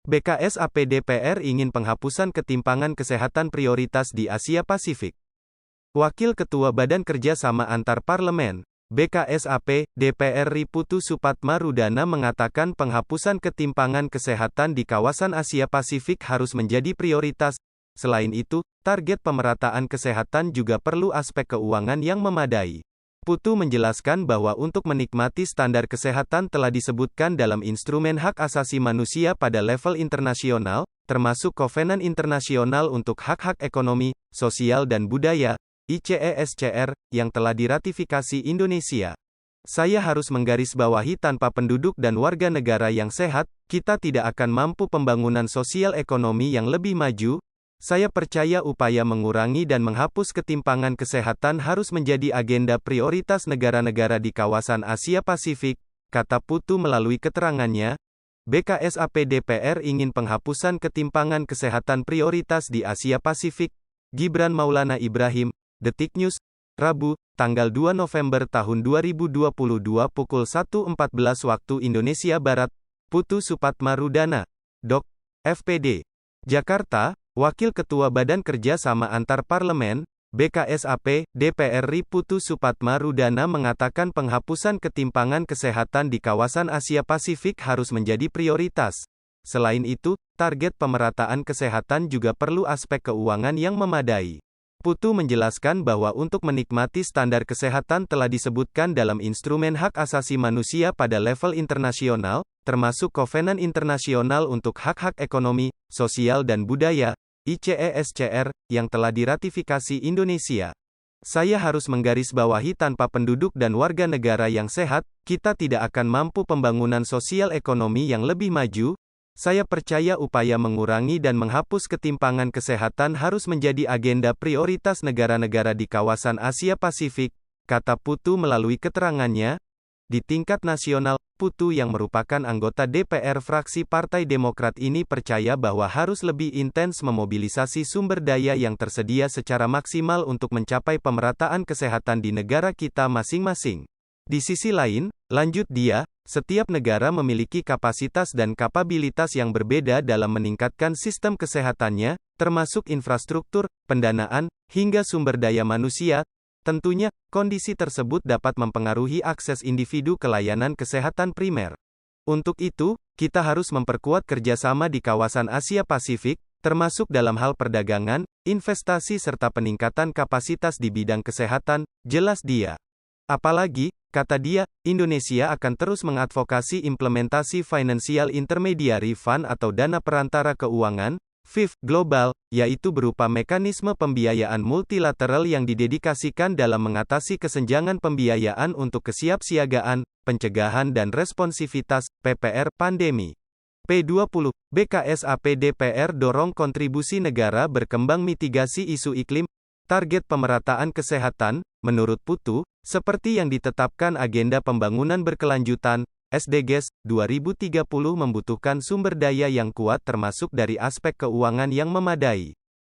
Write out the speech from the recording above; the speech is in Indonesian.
BKSAP DPR ingin penghapusan ketimpangan kesehatan prioritas di Asia Pasifik. Wakil Ketua Badan Kerjasama Antar Parlemen, BKSAP, DPR Putu Supatmarudana mengatakan penghapusan ketimpangan kesehatan di kawasan Asia Pasifik harus menjadi prioritas. Selain itu, target pemerataan kesehatan juga perlu aspek keuangan yang memadai. Putu menjelaskan bahwa untuk menikmati standar kesehatan telah disebutkan dalam Instrumen Hak Asasi Manusia pada level internasional, termasuk Kovenan Internasional untuk Hak-Hak Ekonomi, Sosial dan Budaya, ICESCR, yang telah diratifikasi Indonesia. Saya harus menggarisbawahi tanpa penduduk dan warga negara yang sehat, kita tidak akan mampu pembangunan sosial ekonomi yang lebih maju. Saya percaya upaya mengurangi dan menghapus ketimpangan kesehatan harus menjadi agenda prioritas negara-negara di kawasan Asia Pasifik, kata Putu melalui keterangannya. BKSAP DPR ingin penghapusan ketimpangan kesehatan prioritas di Asia Pasifik. Gibran Maulana Ibrahim, Detik News, Rabu, tanggal 2 November tahun 2022 pukul 1.14 waktu Indonesia Barat. Putu Supatmarudana, Dok. FPD. Jakarta. Wakil Ketua Badan Kerjasama Antar Parlemen, BKSAP, DPR Putu Supatmarudana mengatakan penghapusan ketimpangan kesehatan di kawasan Asia Pasifik harus menjadi prioritas. Selain itu, target pemerataan kesehatan juga perlu aspek keuangan yang memadai. Putu menjelaskan bahwa untuk menikmati standar kesehatan telah disebutkan dalam Instrumen Hak Asasi Manusia pada level internasional, termasuk Kovenan Internasional untuk Hak-Hak Ekonomi, Sosial dan Budaya, ICESCR, yang telah diratifikasi Indonesia. Saya harus menggarisbawahi tanpa penduduk dan warga negara yang sehat, kita tidak akan mampu pembangunan sosial ekonomi yang lebih maju. Saya percaya upaya mengurangi dan menghapus ketimpangan kesehatan harus menjadi agenda prioritas negara-negara di kawasan Asia Pasifik, kata Putu melalui keterangannya. Di tingkat nasional, Putu yang merupakan anggota DPR fraksi Partai Demokrat ini percaya bahwa harus lebih intens memobilisasi sumber daya yang tersedia secara maksimal untuk mencapai pemerataan kesehatan di negara kita masing-masing. Di sisi lain, lanjut dia, setiap negara memiliki kapasitas dan kapabilitas yang berbeda dalam meningkatkan sistem kesehatannya, termasuk infrastruktur, pendanaan, hingga sumber daya manusia. Tentunya, kondisi tersebut dapat mempengaruhi akses individu ke layanan kesehatan primer. Untuk itu, kita harus memperkuat kerjasama di kawasan Asia Pasifik, termasuk dalam hal perdagangan, investasi serta peningkatan kapasitas di bidang kesehatan, jelas dia. Apalagi, kata dia, Indonesia akan terus mengadvokasi implementasi Financial Intermediary Fund atau dana perantara keuangan, FIF, global, yaitu berupa mekanisme pembiayaan multilateral yang didedikasikan dalam mengatasi kesenjangan pembiayaan untuk kesiapsiagaan, pencegahan dan responsivitas, PPR, pandemi. P20, BKSAP DPR dorong kontribusi negara berkembang mitigasi isu iklim, target pemerataan kesehatan, menurut Putu, seperti yang ditetapkan Agenda Pembangunan Berkelanjutan, SDGs, 2030 membutuhkan sumber daya yang kuat termasuk dari aspek keuangan yang memadai.